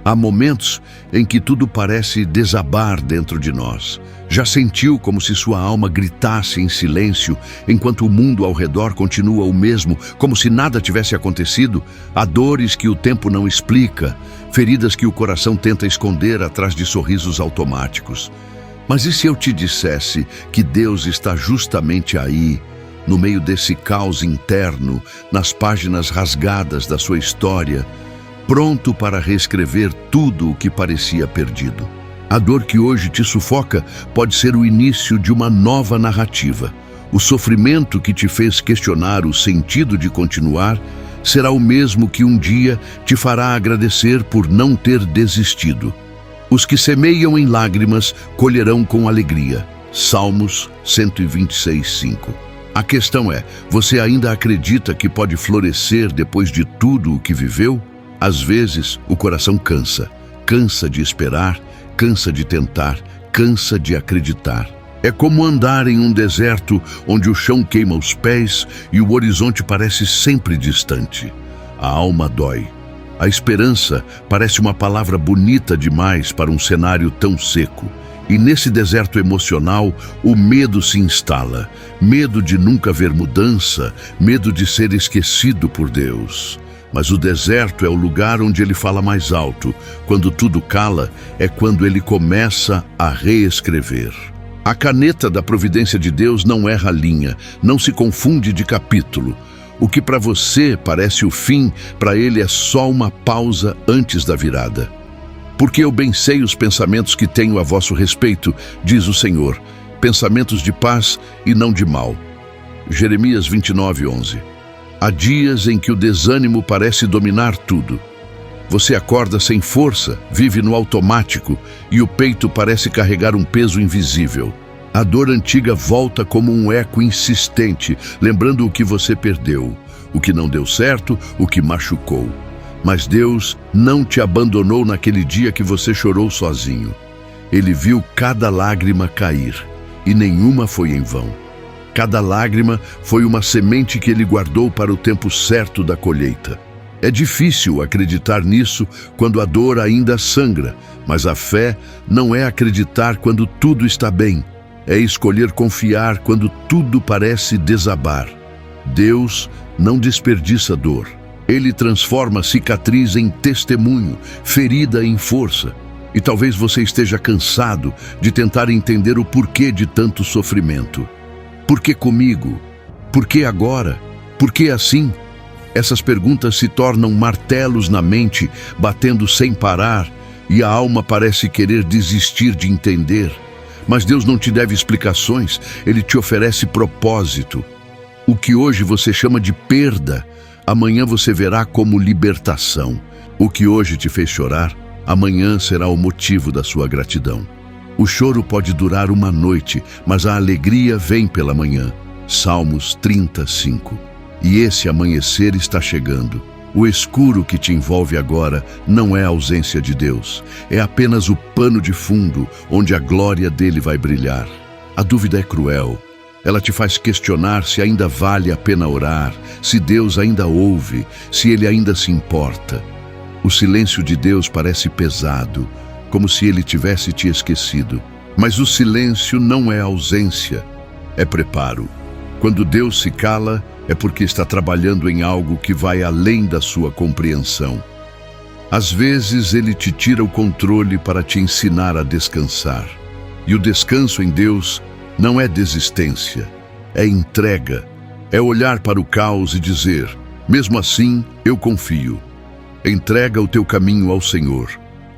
Há momentos em que tudo parece desabar dentro de nós. Já sentiu como se sua alma gritasse em silêncio, enquanto o mundo ao redor continua o mesmo, como se nada tivesse acontecido? Há dores que o tempo não explica, feridas que o coração tenta esconder atrás de sorrisos automáticos. Mas e se eu te dissesse que Deus está justamente aí, no meio desse caos interno, nas páginas rasgadas da sua história, pronto para reescrever tudo o que parecia perdido? A dor que hoje te sufoca pode ser o início de uma nova narrativa. O sofrimento que te fez questionar o sentido de continuar será o mesmo que um dia te fará agradecer por não ter desistido. Os que semeiam em lágrimas colherão com alegria. Salmos 126:5. A questão é, você ainda acredita que pode florescer depois de tudo o que viveu? Às vezes, o coração cansa. Cansa de esperar, cansa de tentar, cansa de acreditar. É como andar em um deserto onde o chão queima os pés e o horizonte parece sempre distante. A alma dói. A esperança parece uma palavra bonita demais para um cenário tão seco. E nesse deserto emocional, o medo se instala. Medo de nunca ver mudança, medo de ser esquecido por Deus. Mas o deserto é o lugar onde ele fala mais alto. Quando tudo cala, é quando ele começa a reescrever. A caneta da providência de Deus não erra a linha, não se confunde de capítulo. O que para você parece o fim, para ele é só uma pausa antes da virada. Porque eu bem sei os pensamentos que tenho a vosso respeito, diz o Senhor, pensamentos de paz e não de mal. Jeremias 29:11. Há dias em que o desânimo parece dominar tudo. Você acorda sem força, vive no automático e o peito parece carregar um peso invisível. A dor antiga volta como um eco insistente, lembrando o que você perdeu, o que não deu certo, o que machucou. Mas Deus não te abandonou naquele dia que você chorou sozinho. Ele viu cada lágrima cair e nenhuma foi em vão. Cada lágrima foi uma semente que ele guardou para o tempo certo da colheita. É difícil acreditar nisso quando a dor ainda sangra, mas a fé não é acreditar quando tudo está bem. É escolher confiar quando tudo parece desabar. Deus não desperdiça dor. Ele transforma cicatriz em testemunho, ferida em força. E talvez você esteja cansado de tentar entender o porquê de tanto sofrimento. Por que comigo? Por que agora? Por que assim? Essas perguntas se tornam martelos na mente, batendo sem parar, e a alma parece querer desistir de entender. Mas Deus não te deve explicações, Ele te oferece propósito. O que hoje você chama de perda, amanhã você verá como libertação. O que hoje te fez chorar, amanhã será o motivo da sua gratidão. O choro pode durar uma noite, mas a alegria vem pela manhã. Salmos 30:5. E esse amanhecer está chegando. O escuro que te envolve agora não é a ausência de Deus, é apenas o pano de fundo onde a glória dele vai brilhar. A dúvida é cruel. Ela te faz questionar se ainda vale a pena orar, se Deus ainda ouve, se ele ainda se importa. O silêncio de Deus parece pesado, como se ele tivesse te esquecido. Mas o silêncio não é ausência, é preparo. Quando Deus se cala, é porque está trabalhando em algo que vai além da sua compreensão. Às vezes ele te tira o controle para te ensinar a descansar. E o descanso em Deus não é desistência, é entrega. É olhar para o caos e dizer, mesmo assim, eu confio. Entrega o teu caminho ao Senhor.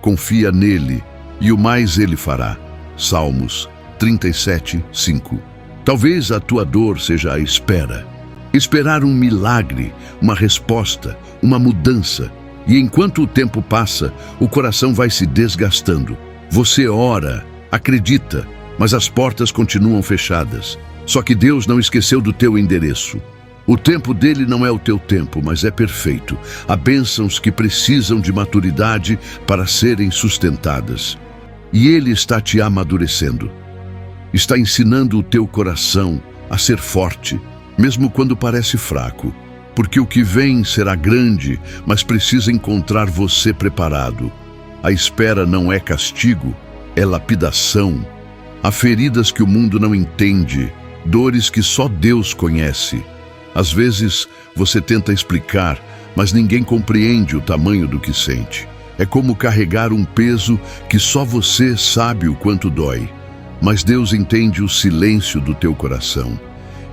Confia nele, e o mais ele fará. Salmos 37:5. Talvez a tua dor seja a espera. Esperar um milagre, uma resposta, uma mudança. E enquanto o tempo passa, o coração vai se desgastando. Você ora, acredita, mas as portas continuam fechadas. Só que Deus não esqueceu do teu endereço. O tempo dele não é o teu tempo, mas é perfeito. Há bênçãos que precisam de maturidade para serem sustentadas. E ele está te amadurecendo. Está ensinando o teu coração a ser forte, mesmo quando parece fraco. Porque o que vem será grande, mas precisa encontrar você preparado. A espera não é castigo, é lapidação. Há feridas que o mundo não entende, dores que só Deus conhece. Às vezes, você tenta explicar, mas ninguém compreende o tamanho do que sente. É como carregar um peso que só você sabe o quanto dói. Mas Deus entende o silêncio do teu coração.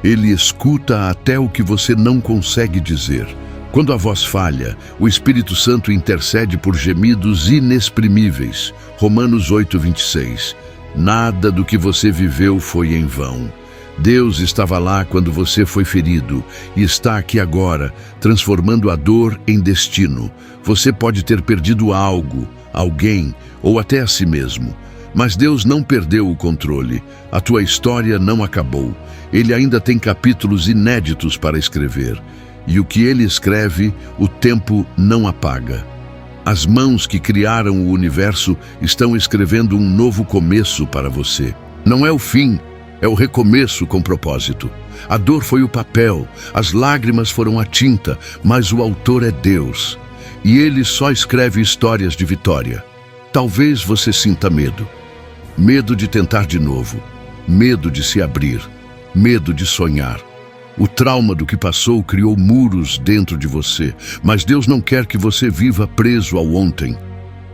Ele escuta até o que você não consegue dizer. Quando a voz falha, o Espírito Santo intercede por gemidos inexprimíveis. Romanos 8:26. Nada do que você viveu foi em vão. Deus estava lá quando você foi ferido e está aqui agora, transformando a dor em destino. Você pode ter perdido algo, alguém ou até a si mesmo. Mas Deus não perdeu o controle. A tua história não acabou. Ele ainda tem capítulos inéditos para escrever. E o que ele escreve, o tempo não apaga. As mãos que criaram o universo estão escrevendo um novo começo para você. Não é o fim, é o recomeço com propósito. A dor foi o papel, as lágrimas foram a tinta, mas o autor é Deus. E ele só escreve histórias de vitória. Talvez você sinta medo. Medo de tentar de novo. Medo de se abrir. Medo de sonhar. O trauma do que passou criou muros dentro de você, mas Deus não quer que você viva preso ao ontem.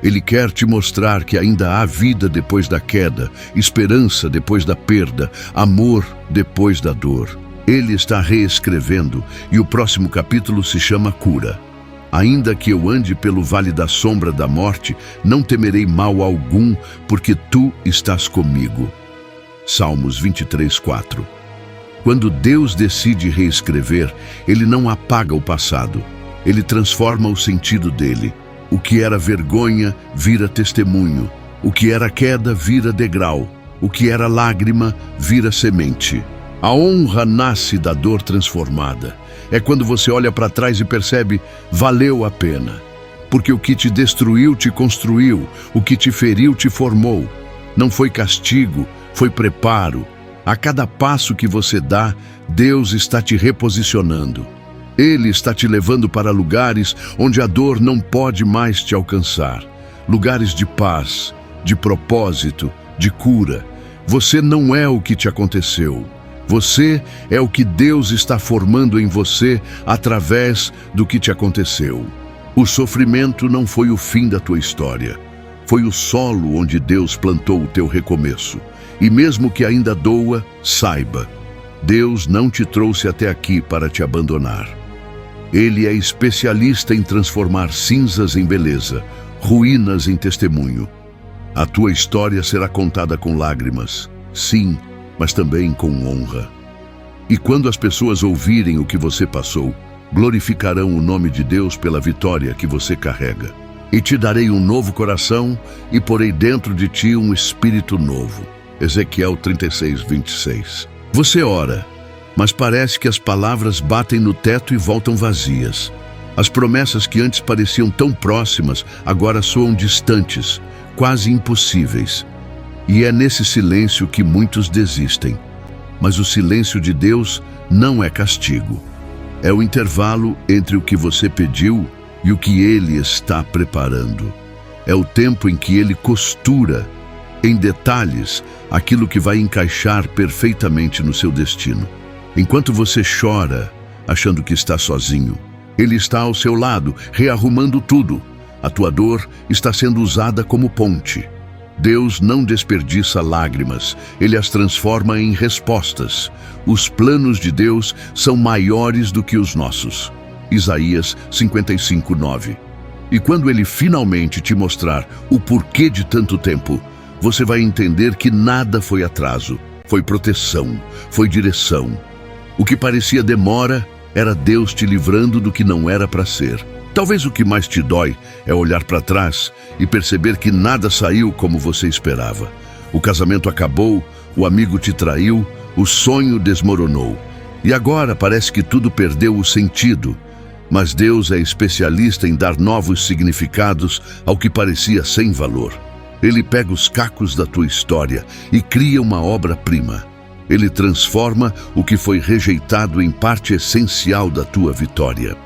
Ele quer te mostrar que ainda há vida depois da queda, esperança depois da perda, amor depois da dor. Ele está reescrevendo e o próximo capítulo se chama Cura. Ainda que eu ande pelo vale da sombra da morte, não temerei mal algum, porque tu estás comigo. Salmos 23:4. Quando Deus decide reescrever, Ele não apaga o passado. Ele transforma o sentido dele. O que era vergonha vira testemunho. O que era queda vira degrau. O que era lágrima vira semente. A honra nasce da dor transformada. É quando você olha para trás e percebe, valeu a pena. Porque o que te destruiu te construiu, o que te feriu te formou. Não foi castigo, foi preparo. A cada passo que você dá, Deus está te reposicionando. Ele está te levando para lugares onde a dor não pode mais te alcançar. Lugares de paz, de propósito, de cura. Você não é o que te aconteceu. Você é o que Deus está formando em você através do que te aconteceu. O sofrimento não foi o fim da tua história. Foi o solo onde Deus plantou o teu recomeço. E mesmo que ainda doa, saiba, Deus não te trouxe até aqui para te abandonar. Ele é especialista em transformar cinzas em beleza, ruínas em testemunho. A tua história será contada com lágrimas, sim, mas também com honra. E quando as pessoas ouvirem o que você passou, glorificarão o nome de Deus pela vitória que você carrega. E te darei um novo coração e porei dentro de ti um espírito novo. Ezequiel 36:26. Você ora, mas parece que as palavras batem no teto e voltam vazias. As promessas que antes pareciam tão próximas, agora soam distantes, quase impossíveis. E é nesse silêncio que muitos desistem. Mas o silêncio de Deus não é castigo. É o intervalo entre o que você pediu e o que Ele está preparando. É o tempo em que Ele costura em detalhes aquilo que vai encaixar perfeitamente no seu destino. Enquanto você chora, achando que está sozinho, Ele está ao seu lado, rearrumando tudo. A tua dor está sendo usada como ponte. Deus não desperdiça lágrimas, Ele as transforma em respostas. Os planos de Deus são maiores do que os nossos. Isaías 55:9. E quando Ele finalmente te mostrar o porquê de tanto tempo, você vai entender que nada foi atraso, foi proteção, foi direção. O que parecia demora era Deus te livrando do que não era para ser. Talvez o que mais te dói é olhar para trás e perceber que nada saiu como você esperava. O casamento acabou, o amigo te traiu, o sonho desmoronou. E agora parece que tudo perdeu o sentido. Mas Deus é especialista em dar novos significados ao que parecia sem valor. Ele pega os cacos da tua história e cria uma obra-prima. Ele transforma o que foi rejeitado em parte essencial da tua vitória.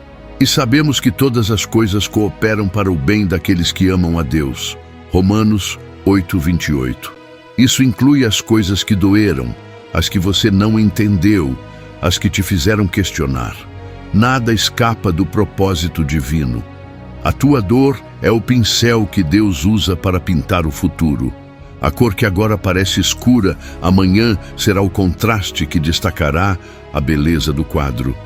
E sabemos que todas as coisas cooperam para o bem daqueles que amam a Deus. Romanos 8:28. Isso inclui as coisas que doeram, as que você não entendeu, as que te fizeram questionar. Nada escapa do propósito divino. A tua dor é o pincel que Deus usa para pintar o futuro. A cor que agora parece escura, amanhã será o contraste que destacará a beleza do quadro.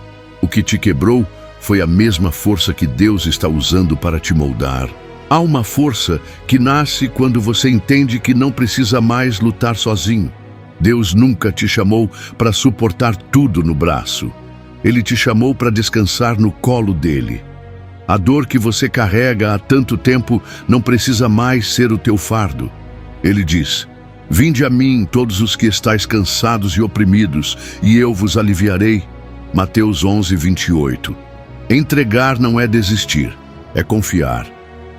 O que te quebrou foi a mesma força que Deus está usando para te moldar. Há uma força que nasce quando você entende que não precisa mais lutar sozinho. Deus nunca te chamou para suportar tudo no braço. Ele te chamou para descansar no colo dele. A dor que você carrega há tanto tempo não precisa mais ser o teu fardo. Ele diz: "Vinde a mim, todos os que estáis cansados e oprimidos, e eu vos aliviarei." Mateus 11:28. Entregar não é desistir, é confiar.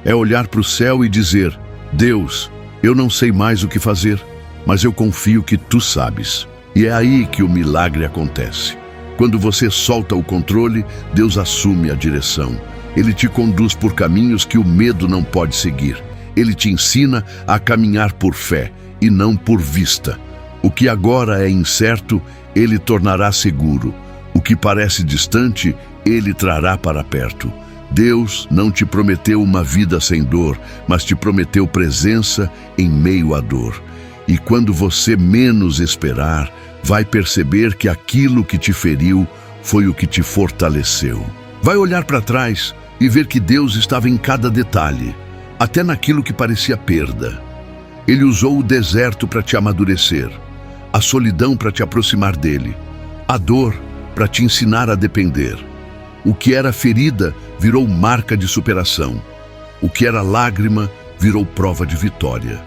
É olhar para o céu e dizer: "Deus, eu não sei mais o que fazer, mas eu confio que tu sabes." E é aí que o milagre acontece. Quando você solta o controle, Deus assume a direção. Ele te conduz por caminhos que o medo não pode seguir. Ele te ensina a caminhar por fé e não por vista. O que agora é incerto, Ele tornará seguro. O que parece distante, Ele trará para perto. Deus não te prometeu uma vida sem dor, mas te prometeu presença em meio à dor. E quando você menos esperar, vai perceber que aquilo que te feriu foi o que te fortaleceu. Vai olhar para trás e ver que Deus estava em cada detalhe, até naquilo que parecia perda. Ele usou o deserto para te amadurecer, a solidão para te aproximar dele, a dor para te ensinar a depender. O que era ferida virou marca de superação. O que era lágrima virou prova de vitória.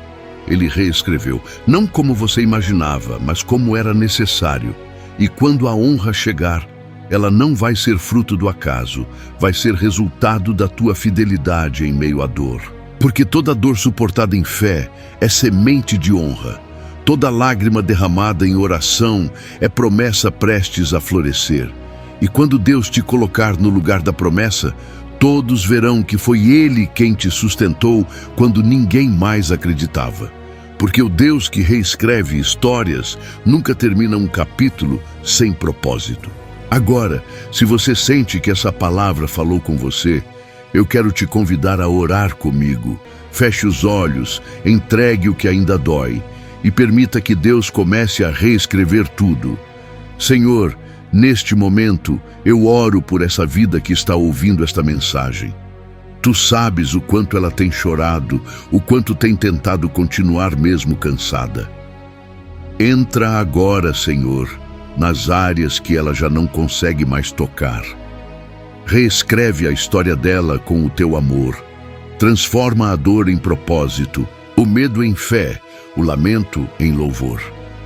Ele reescreveu, não como você imaginava, mas como era necessário. E quando a honra chegar, ela não vai ser fruto do acaso, vai ser resultado da tua fidelidade em meio à dor. Porque toda dor suportada em fé é semente de honra. Toda lágrima derramada em oração é promessa prestes a florescer. E quando Deus te colocar no lugar da promessa, todos verão que foi Ele quem te sustentou quando ninguém mais acreditava. Porque o Deus que reescreve histórias nunca termina um capítulo sem propósito. Agora, se você sente que essa palavra falou com você, eu quero te convidar a orar comigo. Feche os olhos, entregue o que ainda dói e permita que Deus comece a reescrever tudo. Senhor, neste momento, eu oro por essa vida que está ouvindo esta mensagem. Tu sabes o quanto ela tem chorado, o quanto tem tentado continuar mesmo cansada. Entra agora, Senhor, nas áreas que ela já não consegue mais tocar. Reescreve a história dela com o teu amor. Transforma a dor em propósito, o medo em fé, o lamento em louvor.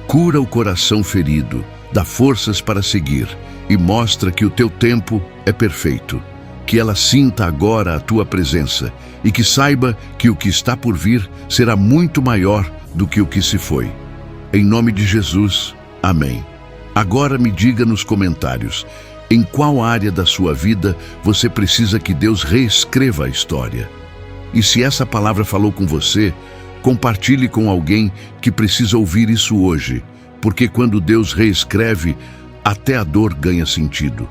Cura o coração ferido, dá forças para seguir e mostra que o teu tempo é perfeito. Que ela sinta agora a tua presença e que saiba que o que está por vir será muito maior do que o que se foi. Em nome de Jesus, amém. Agora me diga nos comentários, em qual área da sua vida você precisa que Deus reescreva a história? E se essa palavra falou com você, compartilhe com alguém que precisa ouvir isso hoje, porque quando Deus reescreve, até a dor ganha sentido.